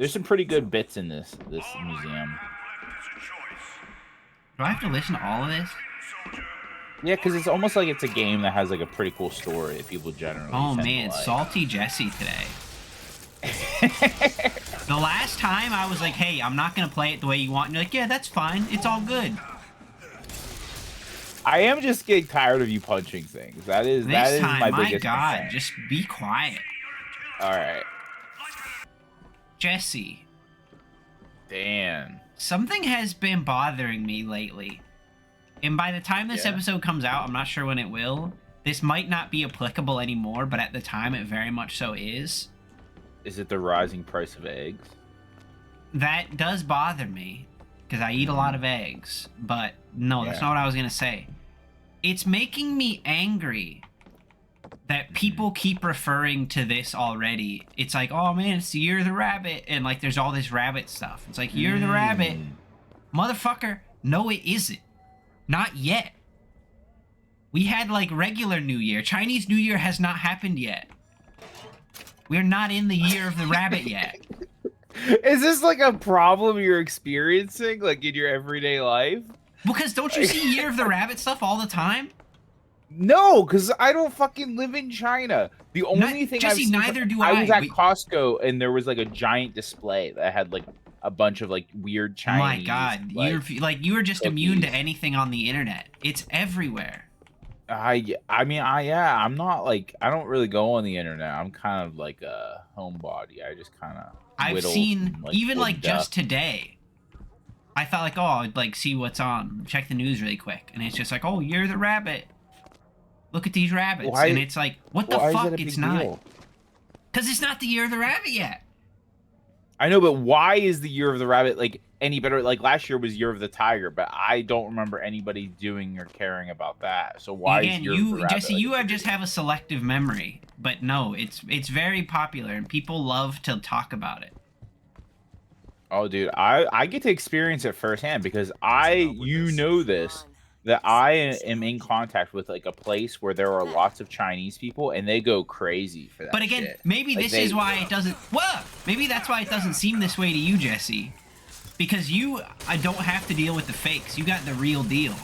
There's some pretty good bits in this museum. Do I have to listen to all of this? Yeah, because it's almost like it's a game that has like a pretty cool story that people generally. Oh tend man, to like. salty Jesse today. The last time I was like, hey, I'm not gonna play it the way you want, and you're like, yeah, that's fine, it's all good. I am just getting tired of you punching things. That is my biggest God, concern. just be quiet. All right. Jesse. Dan. Something has been bothering me lately. And by the time this episode comes out, I'm not sure when it will. This might not be applicable anymore, but at the time it very much so is. Is it the rising price of eggs? That does bother me, because I eat a lot of eggs. But no, that's not what I was going to say. It's making me angry that people keep referring to this already. It's like, oh man, it's the year of the rabbit. And like, there's all this rabbit stuff. It's like, year of the rabbit. Motherfucker, no it isn't. Not yet. We had like regular New Year. Chinese New Year has not happened yet. We're not in the year of the rabbit yet. Is this like a problem you're experiencing, like in your everyday life? Because don't you see Year of the Rabbit stuff all the time? No, because I don't fucking live in China. The only thing Jesse, I've seen, neither do I. I was at Costco and there was like a giant display that had like a bunch of like weird Chinese. Oh my god, you're just immune to anything on the internet. It's everywhere. I'm not like, I don't really go on the internet. I'm kind of like a homebody. I just kind of. I've seen even like just today. I thought like, oh, I'd like see what's on, check the news really quick, and it's just like, oh, you're the rabbit. Look at these rabbits, and it's like, what the fuck? It's not, because it's not the year of the rabbit yet. I know, but why is the year of the rabbit like any better? Like last year was year of the tiger, but I don't remember anybody doing or caring about that. So why is year of the rabbit? Jesse, you just have a selective memory, but no, it's very popular and people love to talk about it. Oh, dude, I get to experience it firsthand because you know this, that I am in contact with like a place where there are lots of Chinese people and they go crazy for that. But again, shit. Maybe like this is why it doesn't. Whoa! Maybe that's why it doesn't seem this way to you, Jesse, because I don't have to deal with the fakes. You got the real deal.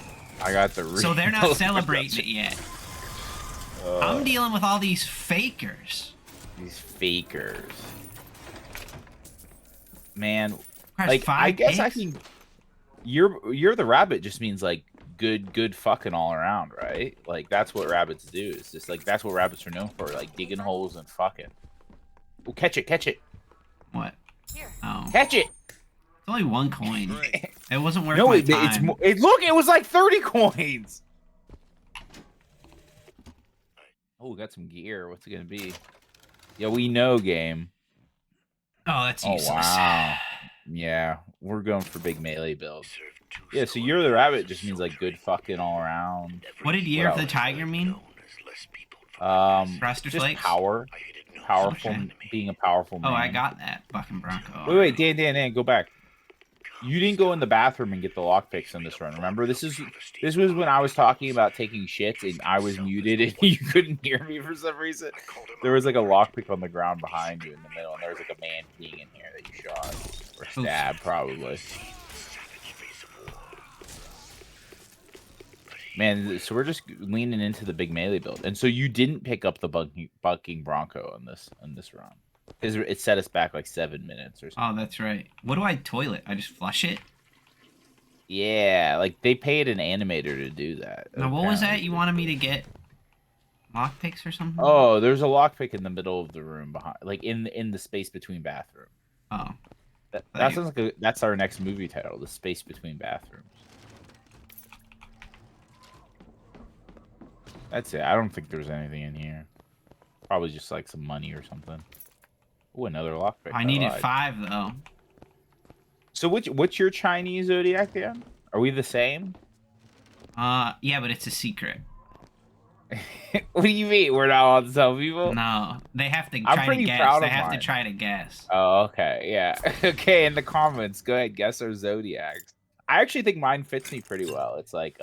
I got the real. So they're not celebrating it yet. I'm dealing with all these fakers. These fakers. Man, Christ, like I guess I can. You're the rabbit just means like good fucking all around, right? Like that's what rabbits do. It's just like that's what rabbits are known for, like digging holes and fucking. Oh, catch it! What? Oh, catch it! It's only 1 coin. It wasn't worth my time. Look, it was like 30 coins. Oh, we got some gear. What's it gonna be? Yeah, we know game. Oh, that's useless. Wow. Yeah, we're going for big melee builds. Yeah, so Year of the Rabbit just means like good fucking all around. What did Year of the Tiger mean? Just power. Powerful, being a powerful man. Oh, I got that fucking Bronco. Wait, Dan, go back. You didn't go in the bathroom and get the lockpicks on this run. Remember, this was when I was talking about taking shits and I was muted and you couldn't hear me for some reason. There was like a lockpick on the ground behind you in the middle, and there was like a man peeing in here that you shot or stabbed, probably. Man, so we're just leaning into the big melee build, and so you didn't pick up the bucking Bronco on this run. Because it set us back like 7 minutes or something. Oh, that's right. What do I toilet? I just flush it? Yeah, like they paid an animator to do that. Now, what was that? You wanted me to get lockpicks or something? Oh, there's a lockpick in the middle of the room behind, like in the space between bathrooms. Oh. That sounds like that's our next movie title, The Space Between Bathrooms. That's it. I don't think there's anything in here. Probably just like some money or something. Oh, another lockpick. I needed 5 though. So what's your Chinese zodiac again? Are we the same? Yeah, but it's a secret. What do you mean? We're not allowed to tell people? No, they have to try to guess. They have to try to guess. Oh, okay, yeah. Okay, in the comments, go ahead, guess our zodiacs. I actually think mine fits me pretty well. It's like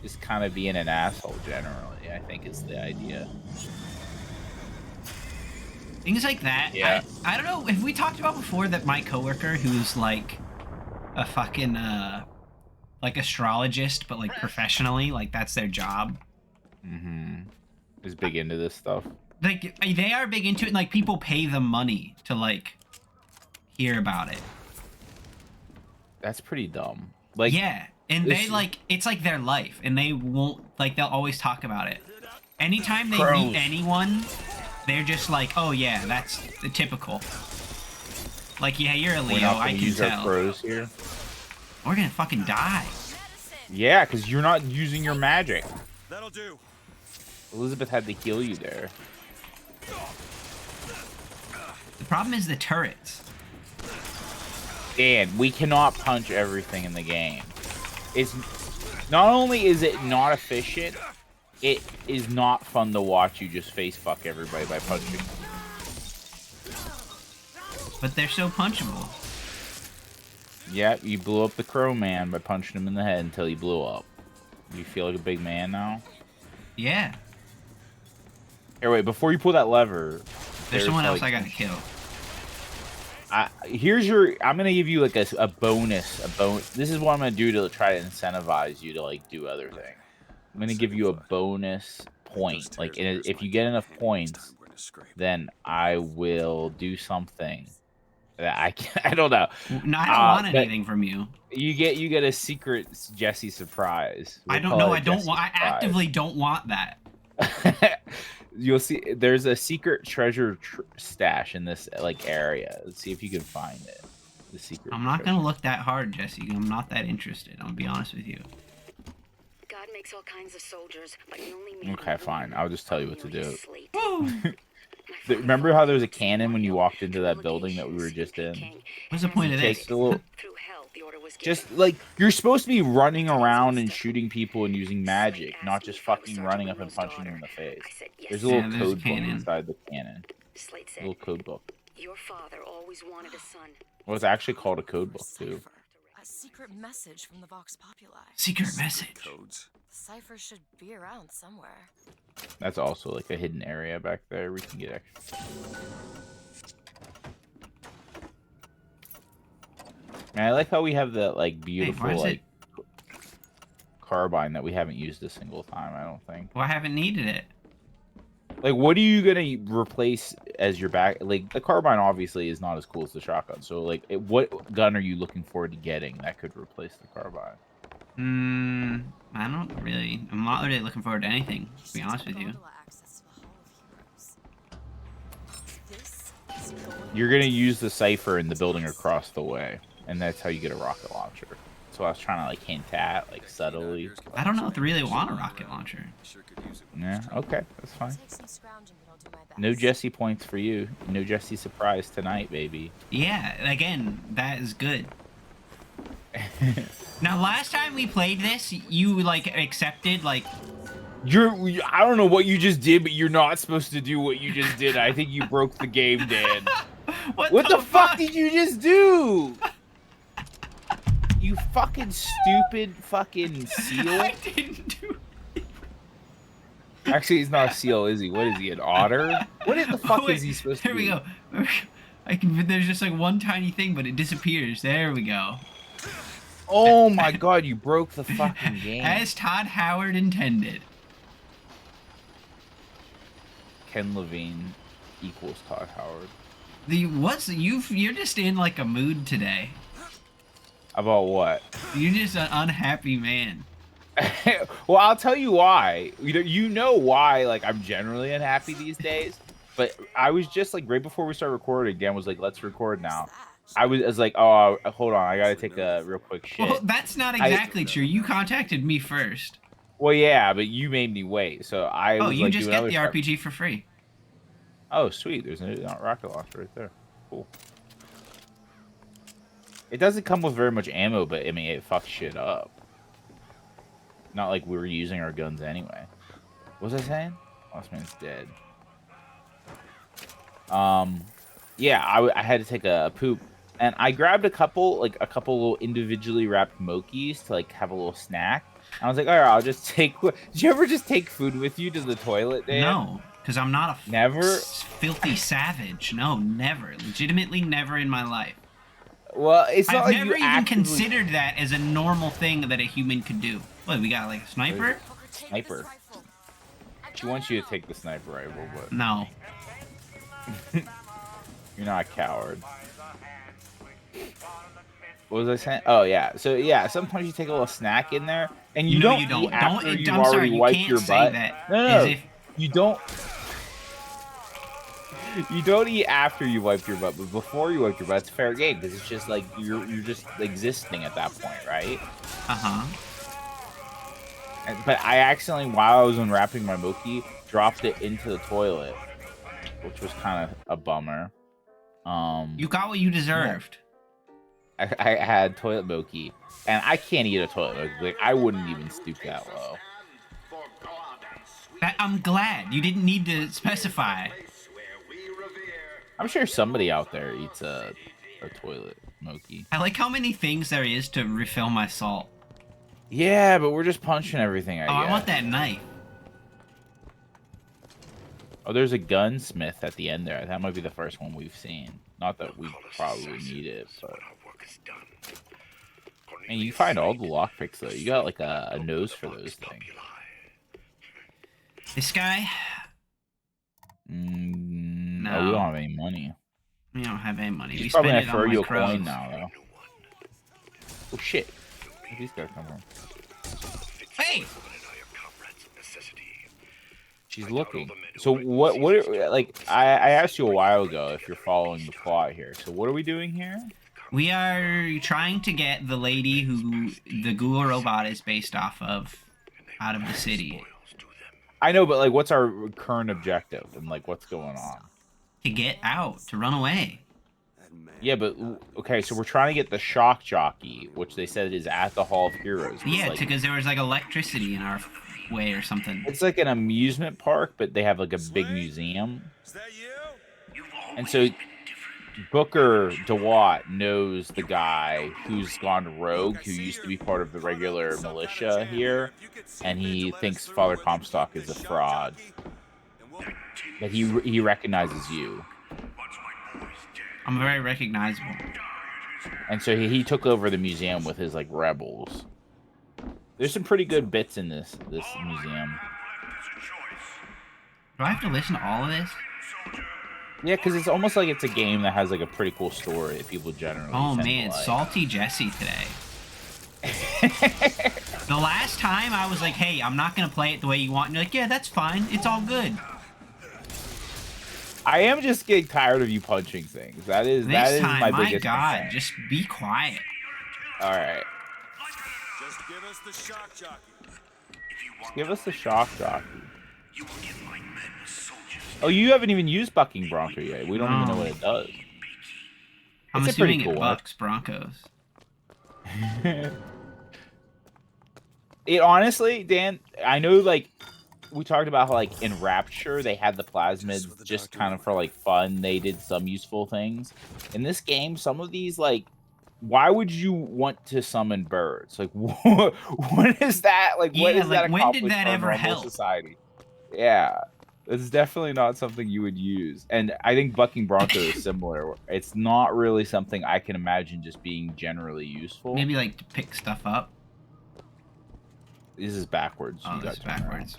just kind of being an asshole generally, I think is the idea. Things like that. Yeah. I don't know if we talked about before that my coworker who's like a fucking like astrologist, but like professionally, like that's their job. Mm-hmm. Is big into this stuff. Like they are big into it, and like people pay them money to like hear about it. That's pretty dumb. Like, yeah, and they like it's like their life, and they won't like they'll always talk about it. Anytime they meet anyone, they're just like, oh yeah, that's the typical. Like, yeah, you're a Leo, I can tell. Our pros here. We're gonna fucking die. Yeah, because you're not using your magic. That'll do. Elizabeth had to heal you there. The problem is the turrets. Dan, we cannot punch everything in the game. It's not only is it not efficient, it is not fun to watch you just face fuck everybody by punching. But they're so punchable. Yeah, you blew up the Crow Man by punching him in the head until he blew up. You feel like a big man now? Yeah. Here, wait, before you pull that lever... There's someone else I gotta kill. Here's your... I'm gonna give you, like, a bonus. This is what I'm gonna do to try to incentivize you to, like, do other things. I'm gonna give you a bonus point. Like, if you get enough points, then I will do something that I don't know. No, I don't want anything from you. You get a secret Jesse surprise. I don't know. I don't want. I actively don't want that. You'll see. There's a secret treasure stash in this like area. Let's see if you can find it. The secret. I'm not gonna look that hard, Jesse. I'm not that interested. I'm gonna be honest with you. God makes all kinds of soldiers, but he only made Okay, fine. I'll just tell you what to do. Woo! Remember how there was a cannon when you walked into that building that we were just in? What's the point of this? Just like you're supposed to be running around and shooting people and using magic, not just fucking running up and punching them in the face. There's a little code book inside the cannon. A little code book. Your father always wanted a son. Well, it's actually called a code book too. A secret message from the Vox Populi. Secret message. Codes. The cipher should be around somewhere. That's also like a hidden area back there. We can get extra. And I like how we have the like beautiful like carbine that we haven't used a single time. I don't think. Well, I haven't needed it. Like, what are you gonna replace as your back? Like, the carbine obviously is not as cool as the shotgun. So, like, what gun are you looking forward to getting that could replace the carbine? I don't really. I'm not really looking forward to anything. To be honest with you. You're gonna use the cipher in the building across the way, and that's how you get a rocket launcher. So I was trying to like hint at, like subtly. I don't know if I really want a rocket launcher. Yeah, okay, that's fine. No Jesse points for you. No Jesse surprise tonight, baby. Yeah, again, that is good. Now, last time we played this, you like accepted like. I don't know what you just did, but you're not supposed to do what you just did. I think you broke the game, Dan. What the fuck did you just do? You fucking stupid fucking seal. I didn't do it. Actually, he's not a seal, is he? What is he, an otter? What the fuck is he supposed to be? Here we go. There's just like one tiny thing, but it disappears. There we go. Oh my god, you broke the fucking game. As Todd Howard intended. Ken Levine equals Todd Howard. You're just in like a mood today. About what? You're just an unhappy man. Well, I'll tell you why. You know why, like, I'm generally unhappy these days. But I was just, like, right before we started recording, Dan was like, let's record now. I was like, oh, hold on, I gotta take a real quick shit. Well, that's not exactly true. You contacted me first. Well, yeah, but you made me wait, so I was you like, just get the RPG for free. Oh, sweet. There's a rocket launcher right there. Cool. It doesn't come with very much ammo, but, I mean, it fucks shit up. Not like we were using our guns anyway. What was I saying? Last man's dead. Yeah, I had to take a poop. And I grabbed a couple little individually wrapped Mokies to, like, have a little snack. And I was like, all right, I'll just take... Did you ever just take food with you to the toilet, Dan? No. Because I'm not a Never? filthy savage. No, never. Legitimately never in my life. Well, it's not I've like never you even actively... considered that as a normal thing that a human could do. What, we got like a sniper? Sniper. She wants you to take the sniper rifle, but No. you're not a coward. What was I saying? Oh yeah. So yeah, sometimes you take a little snack in there, and you No, don't you don't. eat after Don't. you've I'm sorry. already You wiped can't your say butt. that No, as no, if you don't. You don't eat after you wipe your butt, but before you wipe your butt, it's fair game because it's just like you're just existing at that point, right? But I accidentally, while I was unwrapping my Moki, dropped it into the toilet, which was kind of a bummer. You got what you deserved. Yeah. I had toilet Moki, and I can't eat a toilet Moki. Like, I wouldn't even stoop that low. I'm glad you didn't need to specify. I'm sure somebody out there eats a toilet Moki. I like how many things there is to refill my salt. Yeah, but we're just punching everything, I guess. I want that knife. Oh, there's a gunsmith at the end there. That might be the first one we've seen. Not that we probably need it, but... And you find all the lockpicks, though. You got, like, a nose for those things. This guy? No. No. We don't have any money. We don't have any money. He's We probably spent gonna it throw on you my a coin crows. now, though. Oh, shit. Where'd these guys come from? Hey! She's looking. So what like I asked you a while ago if you're following the plot here. So what are we doing here? We are trying to get the lady who the Google robot is based off of out of the city. I know, but like what's our current objective and like what's going on? To get out, to run away. Yeah, but okay, so we're trying to get the shock jockey, which they said is at the Hall of Heroes. Yeah, like, because there was like electricity in our way or something. it's like an amusement park, but they have like a big museum. And so Booker DeWatt knows the guy who's gone rogue, who used to be part of the regular militia here, and he thinks Father Comstock is a fraud. But he recognizes you. I'm very recognizable. And so he took over the museum with his like rebels. There's some pretty good bits in this museum. Do I have to listen to all of this? Yeah, because it's almost like it's a game that has like a pretty cool story that people generally. Oh tend man, to like. salty Jesse today. The last time I was like, "Hey, I'm not gonna play it the way you want," and you're like, "Yeah, that's fine. It's all good." I am just getting tired of you punching things. That is my biggest God, concern. just be quiet. All right. Just give us the shock jockey. Give us the shock jockey. Oh, you haven't even used Bucking Bronco yet. We don't even know what it does. I'm It's a pretty assuming cool it one. bucks Broncos. It honestly, Dan, I know like we talked about how like in Rapture they had the plasmids just kind of for like fun. They did some useful things. In this game, some of these like, why would you want to summon birds? Like, what is that? Like, what Yeah, is like, that? when did accomplish that for a ever normal help? Society? Yeah, it's definitely not something you would use. And I think Bucking Bronco is similar. It's not really something I can imagine just being generally useful. Maybe like to pick stuff up. This is backwards. Oh, You that's got to turn around. backwards.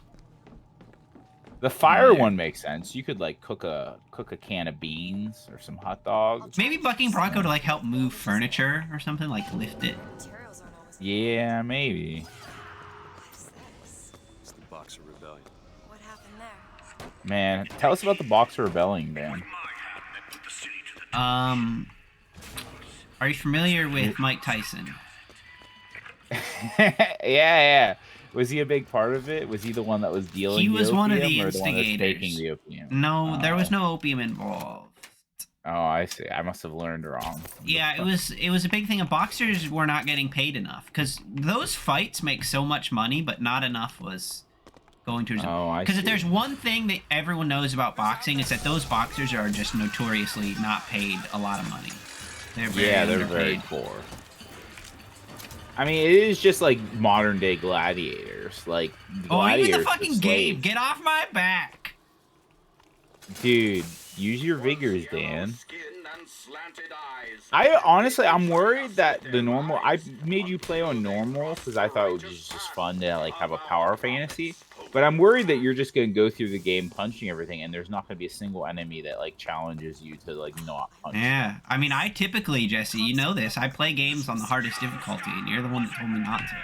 The fire Yeah. one makes sense. You could like cook a can of beans or some hot dogs. Maybe bucking Bronco to like help move furniture or something, like lift it. Materials aren't always Yeah, maybe. It's the Boxer Rebellion. What happened there? Man, tell us about the Boxer Rebellion, Dan. Are you familiar with Mike Tyson? yeah. Was he a big part of it? Was he the one that was dealing? He was the one of opium, the or the one that's instigators. taking the opium? No, there was Oh. no opium involved. Oh, I see. I must have learned wrong. Yeah, it was a big thing. Boxers were not getting paid enough because those fights make so much money, but not enough was going to. Oh, I Because if see. there's one thing that everyone knows about boxing, it's that those boxers are just notoriously not paid a lot of money. They're very underpaid. poor. I mean, it is just like modern day gladiators. Like Oh, even gladiators the were fucking slaves. game. Get off my back. Dude, use your vigors, Dan. I honestly, I'm worried that the normal. I made you play on normal because I thought it was just fun to like have a power fantasy. But I'm worried that you're just gonna go through the game punching everything, and there's not gonna be a single enemy that like challenges you to like not punch. Yeah, I mean, I typically, Jesse, you know this. I play games on the hardest difficulty, and you're the one that told me not to.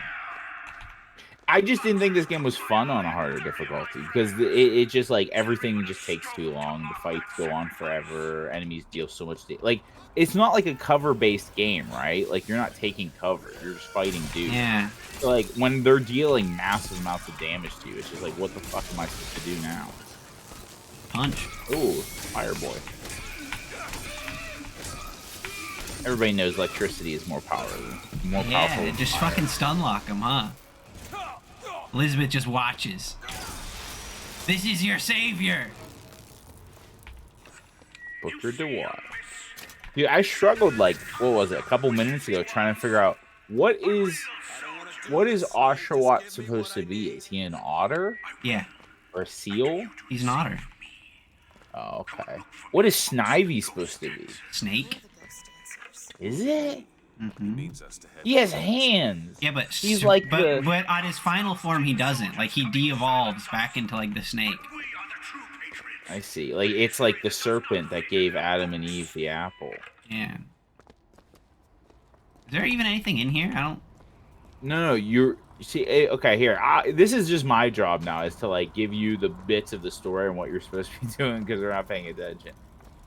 I just didn't think this game was fun on a harder difficulty because it just like everything just takes too long. The fights go on forever. Enemies deal so much. Like it's not like a cover based game, right? Like you're not taking cover. You're just fighting dudes. Yeah. So, like when they're dealing massive amounts of damage to you, it's just like, what the fuck am I supposed to do now? Punch. Ooh, Fireboy. Everybody knows electricity is more powerful. Yeah, Than just fire. fucking stun lock him, huh? Elizabeth just watches. This is your savior. Booker DeWatt. Dude, I struggled like what was it, a couple minutes ago, trying to figure out what is Oshawott supposed to be? Is he an otter Yeah, or a seal? he's an otter. Oh, okay. What is Snivy supposed to be? Snake. The ghost dancers. Is it? Mm-hmm. Needs us to head He has hands. Yeah, but He's like the. but on his final form he doesn't. Like he de-evolves back into like the snake. I see. Like it's like the serpent that gave Adam and Eve the apple. Yeah. Is there even anything in here? I don't. No, you see. Okay, here. This is just my job now, is to like give you the bits of the story and what you're supposed to be doing because we're not paying attention.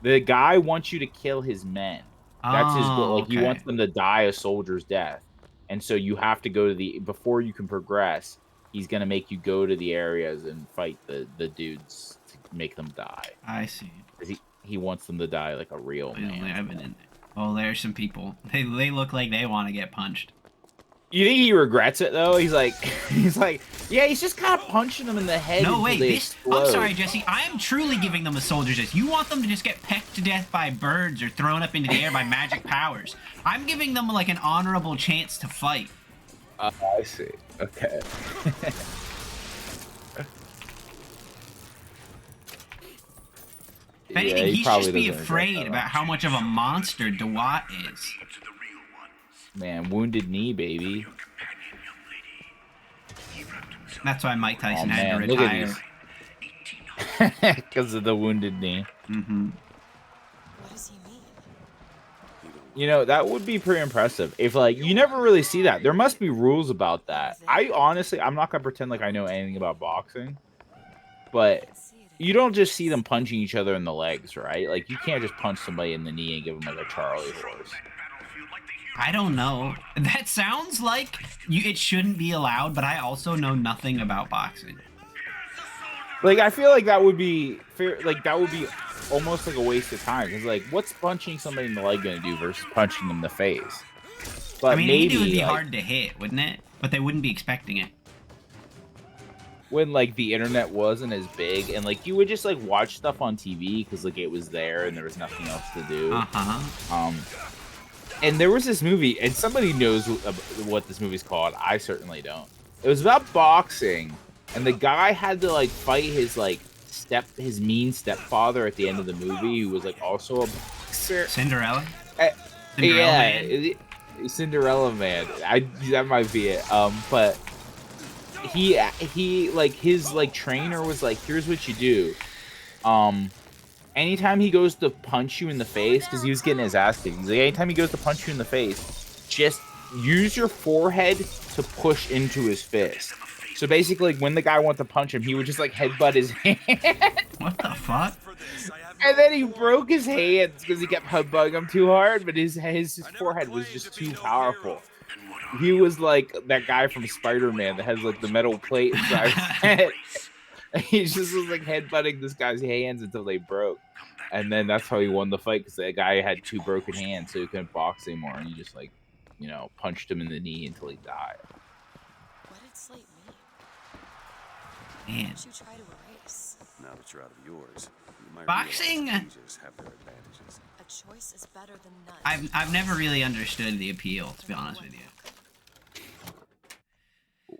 The guy wants you to kill his men. That's his goal. Like he okay. wants them to die a soldier's death, and so you have to go to the before you can progress. He's gonna make you go to the areas and fight the dudes to make them die. I see. 'Cause he wants them to die like a real man. I've been in there. Oh, there's some people. They look like they want to get punched. You think he regrets it though? He's like, yeah, he's just kind of punching them in the head. No, until wait, they this. explode. I'm sorry, Jesse. I am truly giving them a soldier's death. You want them to just get pecked to death by birds or thrown up into the air by magic powers. I'm giving them like an honorable chance to fight. I see. Okay. If anything, Yeah, he should probably just be doesn't regret afraid that about how much of a monster DeWatt is. Man, wounded knee, baby. That's why Mike Tyson Oh, had man, to look at retire. Because of the wounded knee. Mm-hmm. What does he mean? You know, that would be pretty impressive. If, like, you never really see that. There must be rules about that. I'm not going to pretend like I know anything about boxing. But you don't just see them punching each other in the legs, right? Like, you can't just punch somebody in the knee and give them, like, a Charlie horse. I don't know. That sounds like it shouldn't be allowed, but I also know nothing about boxing. Like, I feel like that would be fair. Like, that would be almost like a waste of time. Because, like, what's punching somebody in the leg going to do versus punching them in the face? But I mean, maybe it would be like, hard to hit, wouldn't it? But they wouldn't be expecting it. when, like, the internet wasn't as big. And, like, you would just, like, watch stuff on TV because, like, it was there and there was nothing else to do. Uh-huh. And there was this movie, and somebody knows what this movie's called. I certainly don't. It was about boxing, and the guy had to like fight his mean stepfather at the end of the movie, who was like also a boxer. Cinderella? Yeah, Cinderella Man. That might be it. But he like his like trainer was like, here's what you do. Anytime he goes to punch you in the face, because he was getting his ass kicked, he's like, anytime he goes to punch you in the face, just use your forehead to push into his fist. So basically, like, when the guy wanted to punch him, he would just like headbutt his hand. What the fuck? And then he broke his hands because he kept headbutting him too hard, but his forehead was just too powerful. He was like that guy from Spider-Man that has like the metal plate inside his head. He just was like headbutting this guy's hands until they broke. And then that's how he won the fight, because that guy had 2 broken hands, so he couldn't box anymore. And he just like, you know, punched him in the knee until he died. What did Slate mean? Man. What did you try to erase? Now that you're out of yours, you might Boxing- realize changes have their advantages. A choice is better than none. I've never really understood the appeal, to be honest with you.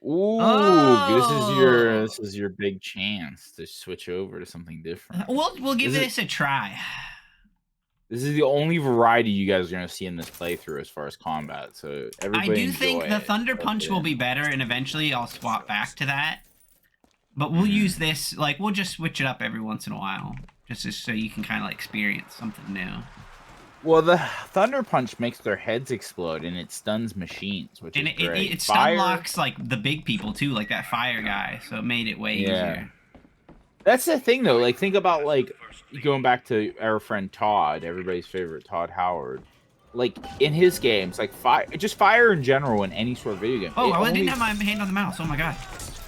Ooh, Oh. this is your big chance to switch over to something different. We'll give this a try. This is the only variety you guys are gonna see in this playthrough as far as combat. So I everybody do enjoy think the it. Thunder Soak Punch it will in. be better, and eventually I'll swap back to that. But we'll use this, like, we'll just switch it up every once in a while, just so you can kind of like experience something new. Well, the Thunder Punch makes their heads explode and it stuns machines, which And is great. it stun locks like the big people too, like that fire guy. So it made it way easier. That's the thing, though. Like, think about like going back to our friend Todd, everybody's favorite Todd Howard. Like in his games, like fire in general in any sort of video game. Oh, I didn't have my hand on the mouse. Oh my god.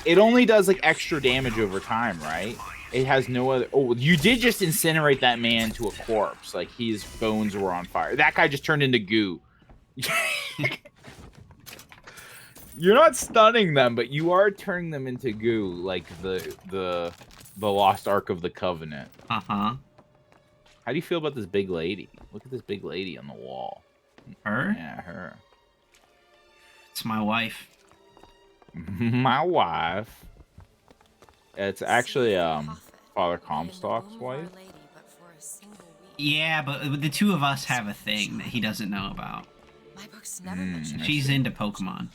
It only does like extra damage over time, right? It has no other. Oh, you did just incinerate that man to a corpse. Like his bones were on fire. That guy just turned into goo. You're not stunning them, but you are turning them into goo, like the Lost Ark of the Covenant. Uh-huh. How do you feel about this big lady? Look at this big lady on the wall. Her? Yeah, her. It's my wife. My wife. It's actually Father Comstock's wife. Yeah, Yeah, but the two of us have a thing that he doesn't know about. my books never mentioned She's into Pokemon.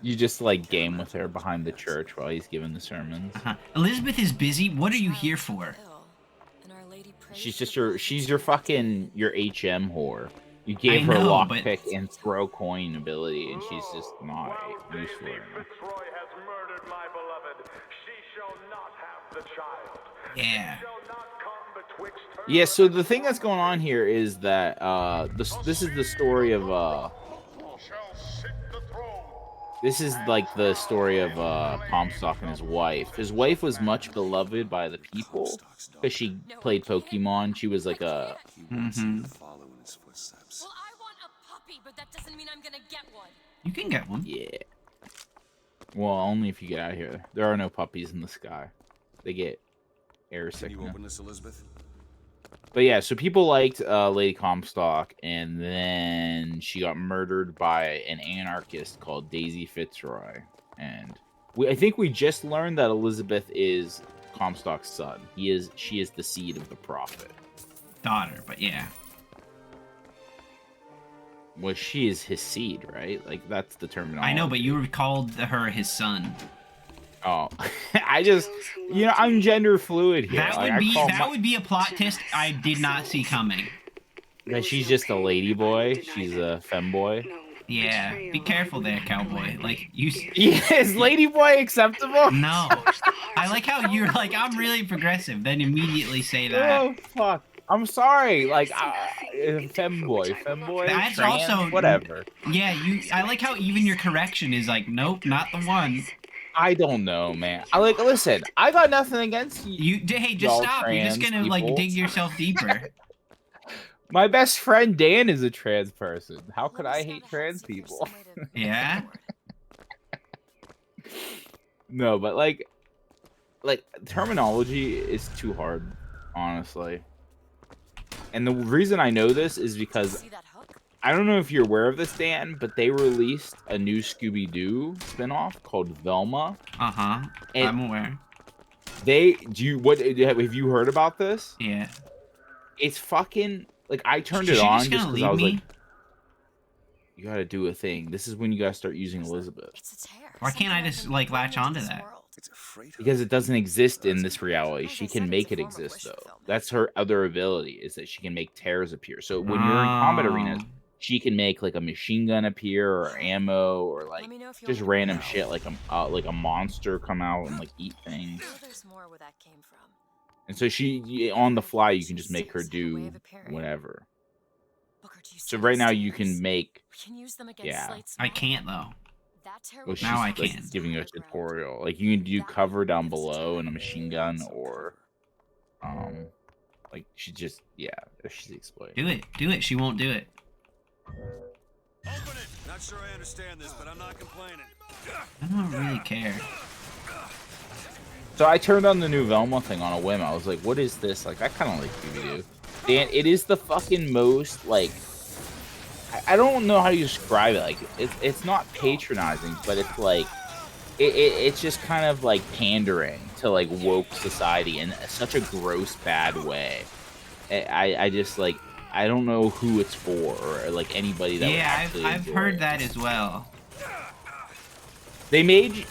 You just like game with her behind the church while he's giving the sermons. Elizabeth is busy. What are you here for? She's your fucking your HM whore. You gave I her know, lockpick but- and throw coin ability, and she's just not useful anymore. Yeah. Yeah. So the thing that's going on here is that this is the story of this is like the story of Comstock and his wife. His wife was much beloved by the people because she played Pokemon. She was like a Follow in his footsteps. Well, I want a puppy, but that doesn't mean I'm gonna get one. You can get one. yeah. Well, only if you get out of here. There are no puppies in the sky. They get air Can you sickness. open this, Elizabeth? But yeah, so people liked Lady Comstock, and then she got murdered by an anarchist called Daisy Fitzroy. And I think we just learned that Elizabeth is Comstock's son. She is the seed of the prophet. Daughter, but yeah. Well, she is his seed, right? Like that's the terminology. I know, but you called her his son. Oh, I just, I'm gender fluid here. That Like, would be a plot twist I did not see coming. that she's just a lady boy. She's a femboy. Yeah, be careful there, cowboy. Like you. Is lady boy acceptable? No, I like how you're like I'm really progressive, then immediately say that. Oh fuck! I'm sorry. Like, femboy. That's trans, also whatever. Yeah, I like how even your correction is like, nope, not the one. I don't know, man. Listen. I got nothing against you. Hey, just y'all stop. You're just trans gonna like people. dig yourself deeper. My best friend Dan is a trans person. How could I hate trans people? Yeah. No, but like terminology is too hard, honestly. And the reason I know this is because See that hook? I don't know if you're aware of this, Dan, but they released a new Scooby-Doo spinoff called Velma. Uh-huh. And I'm aware. Have you heard about this? Yeah. It's fucking like I turned Is it she on just just gonna because I was leave like, you gotta do a thing. This is when you gotta start using Elizabeth. It's a tear. Why can't I just, like, latch onto that? It's a freighter. Because it doesn't exist in this reality. She can make it exist though. That's her other ability, is that she can make tears appear. So when you're in combat arenas, she can make like a machine gun appear or ammo or like Let me know if you just want random shit like a monster come out and like eat things. to know there's more where that came from. And so on the fly you can just make her do whatever. Booker, do you So see right these now you tools? can make. We can use them against Yeah. slates I now. can't though. That tear Well, would she's Now I like can. giving you a tutorial. Like you can do cover down below and a machine gun or like she's exploding. Do it. She won't do it. Open it. Not sure I understand this, but I'm not complaining. I don't really care. So I turned on the new Velma thing on a whim. I was like, what is this? Like I kind of like Scooby-Doo. Dan, it is the fucking most like I don't know how you describe it. Like it's not patronizing, but it's like it's just kind of like pandering to like woke society in such a gross, bad way. I just like I don't know who it's for or like anybody that would Yeah, actually I've enjoy heard it. that as well. They made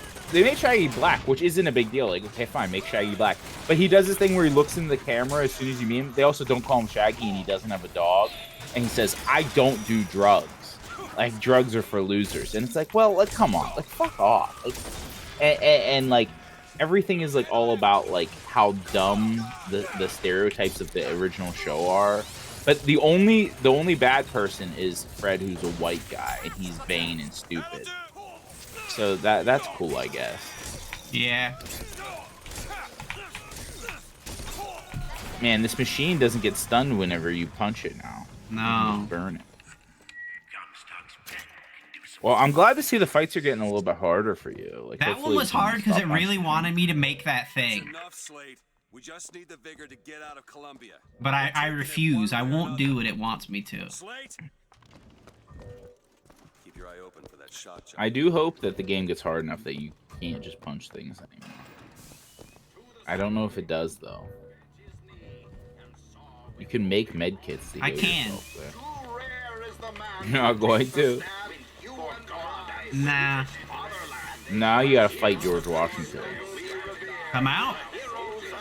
Shaggy black, which isn't a big deal. Like, okay, fine, make Shaggy black. But he does this thing where he looks in the camera as soon as you meet him. They also don't call him Shaggy, and he doesn't have a dog. And he says, "I don't do drugs. Like, drugs are for losers." And it's like, well, like, come on, like, fuck off. Like, and like, everything is like all about like how dumb the stereotypes of the original show are. But the only bad person is Fred, who's a white guy, and he's vain and stupid. So that's cool, I guess. Yeah. Man, this machine doesn't get stunned whenever you punch it now. You can No. just burn it. Well, I'm glad to see the fights are getting a little bit harder for you. Like That one hopefully was we can hard because stop it really punching wanted me to make that It's thing. enough, Slate. We just need the vigor to get out of Columbia. But I We're taking it refuse. one I way or won't do another. what it wants me to. Slate. Keep your eye open for that shot. I do hope that the game gets hard enough that you can't just punch things anymore. I don't know if it does though. You can make med kits to I heal can. yourself there. You're not going to. Nah. Now you gotta fight George Washington. Come out.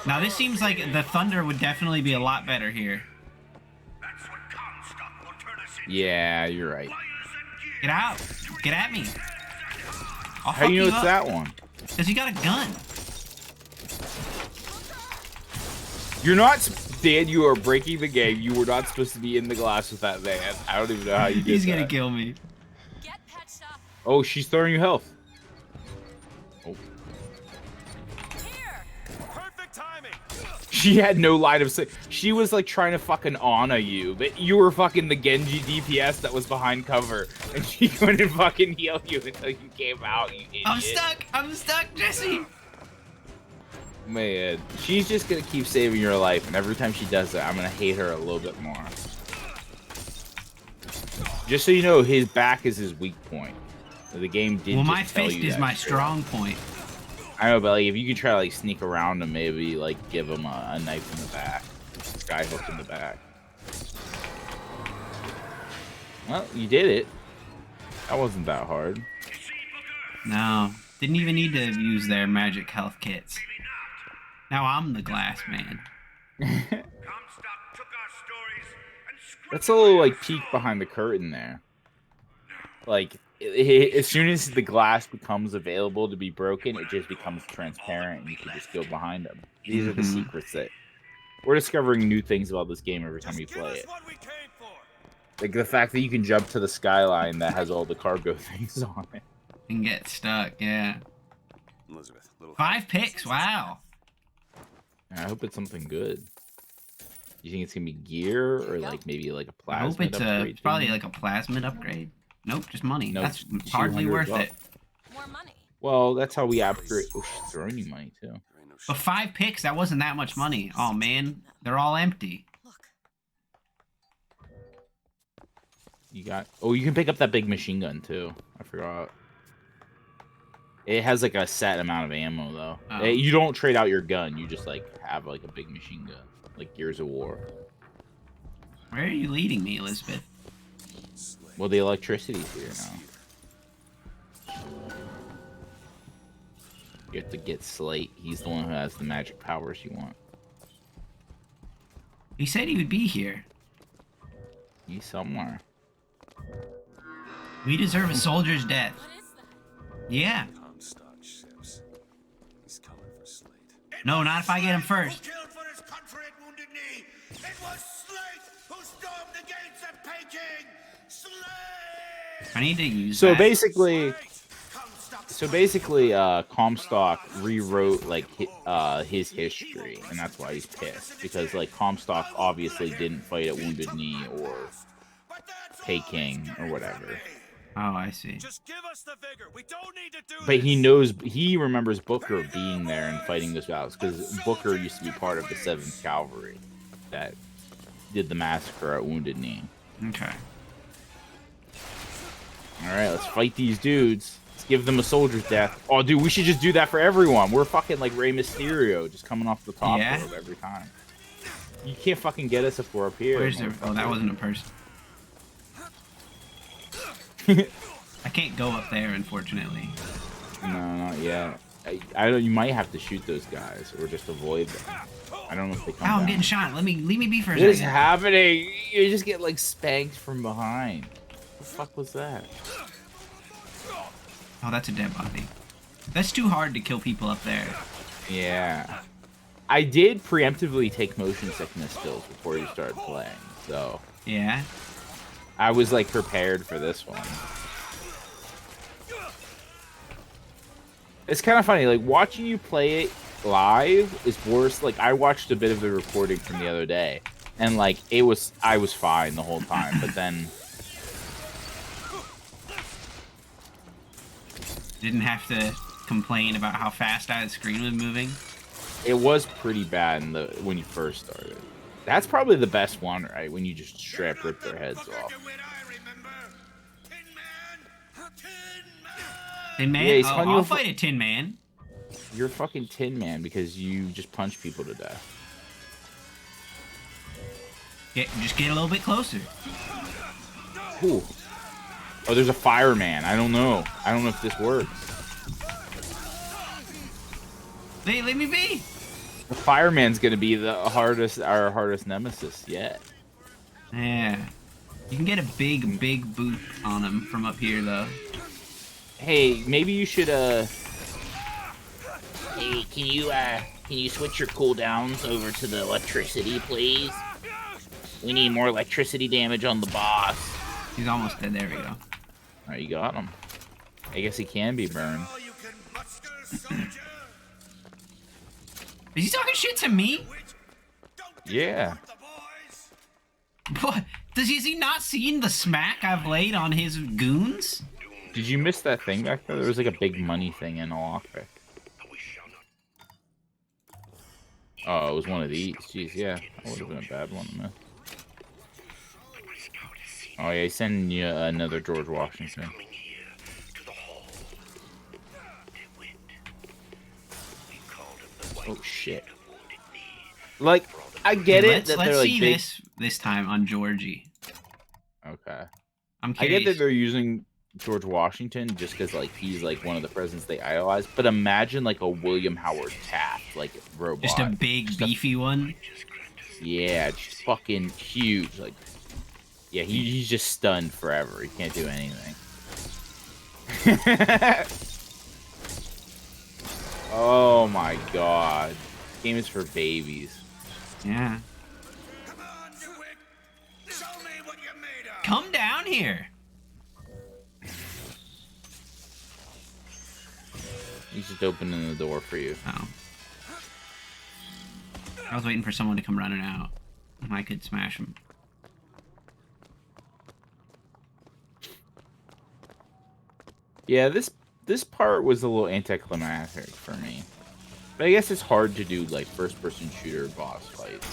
Now this seems like the thunder would definitely be a lot better here. Yeah, you're right. Get out. Get at me. I'll How do you know it's up. that one? Because you got a gun. You're not, Dan. You are breaking the game. You were not supposed to be in the glass with that man. I don't even know how you did He's that. gonna kill me. Get patched up. Oh, she's throwing you health. Oh. Here. Perfect timing. She had no line of sight. She was like trying to fucking honor you, but you were fucking the Genji DPS that was behind cover, and she couldn't fucking heal you until you came out. You idiot. I'm stuck. I'm stuck, Jesse. Man, she's just gonna keep saving your life, and every time she does that, I'm gonna hate her a little bit more. Just so you know, his back is his weak point. The game did. Well, just my tell fist you is that my straight up. strong point. I know, but like if you could try to like sneak around him, maybe like give him a knife in the back, skyhook in the back. Well, you did it. That wasn't that hard. No. Didn't even need to use their magic health kits. Now I'm the glass man. That's a little like peek behind the curtain there. Like as soon as the glass becomes available to be broken, it just becomes transparent, and you can just go behind them. These are the secrets that we're discovering new things about this game every time we Just give play us it. what we came for. Like the fact that you can jump to the skyline that has all the cargo things on it. And get stuck, yeah. Elizabeth, little 5 picks, wow. I hope it's something good. You think it's gonna be gear or like maybe like a I hope plasma it's upgrade? probably thing? like a plasmid upgrade. Nope, just money. No, That's hardly worth $200. it. More money. Well, that's how we upgrade. Oh, she's throwing you money too. There ain't no But 5 picks, that wasn't that much money. Oh man, they're all empty. Look. You got. Oh, you can pick up that big machine gun too. I forgot. It has like a set amount of ammo though. Oh. You don't trade out your gun. You just like have like a big machine gun, like Gears of War. Where are you leading me, Elizabeth? Well, the electricity's here now. You have to get Slate. He's the one who has the magic powers you want. He said he would be here. He's somewhere. We deserve a soldier's death. What is that? Yeah. Comstock ships. He's coming for Slate. No, not if I get him first. Killed for his country at Wounded Knee. It was Slate who stormed the gates of Peking. Slate! I need to use So that. basically, Comstock rewrote like his history, and that's why he's pissed because like Comstock obviously didn't fight at Wounded Knee or Peking or whatever. Oh, I see. Just give us the vigor. We don't need to do But this. he remembers Booker being there and fighting those battles because Booker used to be part of the 7th Cavalry that did the massacre at Wounded Knee. Okay. All right, let's fight these dudes. Let's give them a soldier's death. Oh, dude, we should just do that for everyone. We're fucking like Rey Mysterio, just coming off the top rope every time. You can't fucking get us if we're up here. Where's there? Oh, that wasn't a person. I can't go up there, unfortunately. No, not yet. I don't. You might have to shoot those guys or just avoid them. I don't know if they come. Oh, I'm down. getting shot. Leave me be for a What is second. happening? You just get like spanked from behind. What the fuck was that? Oh, that's a dead body. That's too hard to kill people up there. Yeah. I did preemptively take motion sickness pills before you started playing, so Yeah. I was like prepared for this one. It's kind of funny, like watching you play it live is worse. Like I watched a bit of the recording from the other day, and like I was fine the whole time, but then Didn't have to complain about how fast the screen was moving. it was pretty bad when you first started. That's probably the best one, right? When you just straight rip their heads off. Tin Man? Yeah, he's Oh, telling you I'll if- fight a Tin Man. You're a fucking Tin Man because you just punch people to death. Just get a little bit closer. Ooh. Oh, there's a fireman. I don't know. I don't know if this works. Hey, let me be. The fireman's gonna be our hardest nemesis yet. Yeah. You can get a big boot on him from up here, though. Hey, maybe you should Hey, can you switch your cooldowns over to the electricity, please? We need more electricity damage on the boss. He's almost dead. There we go. Alright, you got him. I guess he can be burned. Is he talking shit to me? Yeah. What? Has he not seen the smack I've laid on his goons? Did you miss that thing back there? There was like a big money thing in a lockpick. Oh, it was one of these. Jeez, yeah. That would have been a bad one to miss. Oh yeah, he's sending you another George Washington. Oh shit. Like, I get it that they're Let's like see big... this time on Georgie. Okay. I'm I curious. get that they're using George Washington just because like he's like one of the presidents they idolize, but imagine like a William Howard Taft like robot. Just a big beefy one. Yeah, just fucking huge. Like, yeah, he's just stunned forever. He can't do anything. Oh my god. This game is for babies. Yeah. Come on, Newwick! Show me what you're made of! Come down here. He's just opening the door for you. Oh. I was waiting for someone to come running out. I could smash him. Yeah, this part was a little anticlimactic for me. But I guess it's hard to do like first-person shooter boss fights.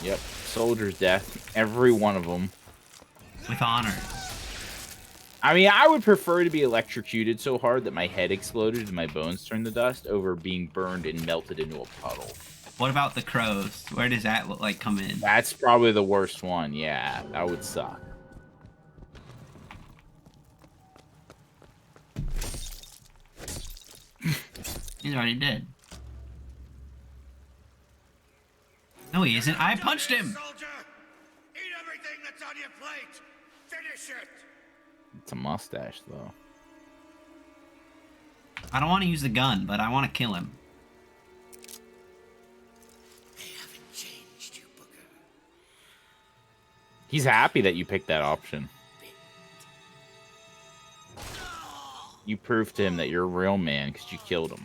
Yep, soldier's death, every one of them. With honor. I mean, I would prefer to be electrocuted so hard that my head exploded and my bones turned to dust over being burned and melted into a puddle. What about the crows? Where does that look like come in? That's probably the worst one. Yeah, that would suck. He's already dead. No, he isn't. I punched him. Soldier! Eat everything that's on your plate! Finish it! It's a mustache, though. I don't want to use the gun, but I want to kill him. They haven't changed you, booger. He's happy that you picked that option. You proved to him that you're a real man because you killed him.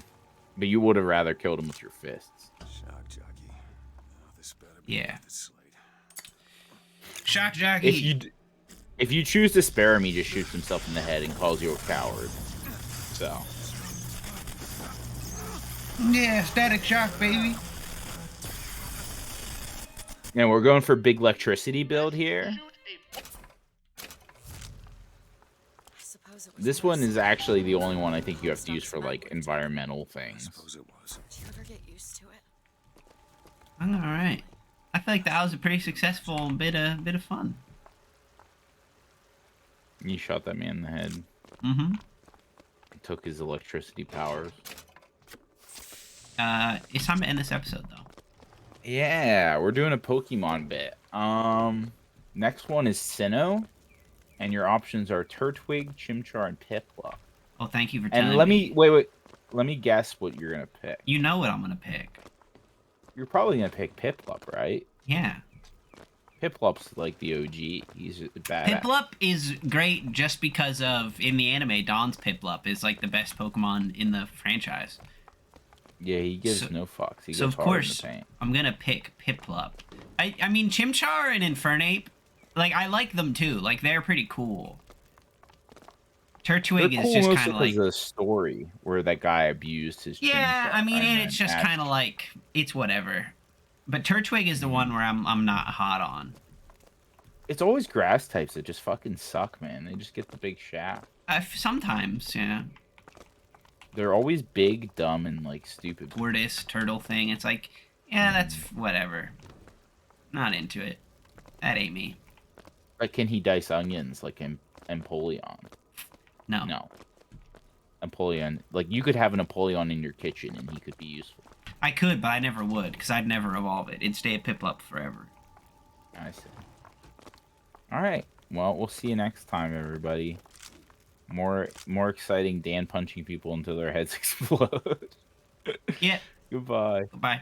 But you would have rather killed him with your fists. Shock jockey. Oh, this better be Yeah. worth its slate. Shock jockey. If you choose to spare him, he just shoots himself in the head and calls you a coward. So. Yeah, static shock, baby. Yeah, we're going for big electricity build here. This one is actually the only one I think you have to use for like environmental I things. suppose it was. Do you ever get used to it? All right. I feel like that was a pretty successful bit of fun. You shot that man in the head. Mm-hmm. Took his electricity powers. It's time to end this episode though. Yeah, we're doing a Pokemon bit. Next one is Sinnoh, and your options are Turtwig, Chimchar, and Piplup. Oh, thank you for telling And me. wait. Let me guess what you're gonna pick. You know what I'm gonna pick. You're probably gonna pick Piplup, right? Yeah. Piplup's like the OG. He's badass. Piplup is great just because of, in the anime, Dawn's Piplup is like the best Pokemon in the franchise. Yeah, he gives no fucks. He So goes of hard in course, the paint. I'm gonna pick Piplup. I mean, Chimchar and Infernape, like, I like them too. Like, they're pretty cool. Turtwig They're is cool just mostly kind of like... because of the story where that guy abused his Yeah, Chimchar I mean, and then it's just act- kind of like, it's whatever. But Turtwig is the one where I'm not hot on. It's always grass types that just fucking suck, man. They just get the big shaft. Sometimes, yeah. They're always big, dumb, and like stupid. Tortoise, turtle thing. It's like, yeah, that's whatever. Not into it. That ain't me. Like, can he dice onions like Empoleon? No. No. Empoleon, like you could have an Empoleon in your kitchen and he could be useful. I could, but I never would, because I'd never evolve it. It'd stay a Piplup forever. I see. All right. Well, we'll see you next time, everybody. More exciting Dan punching people until their heads explode. Yeah. Goodbye. Bye.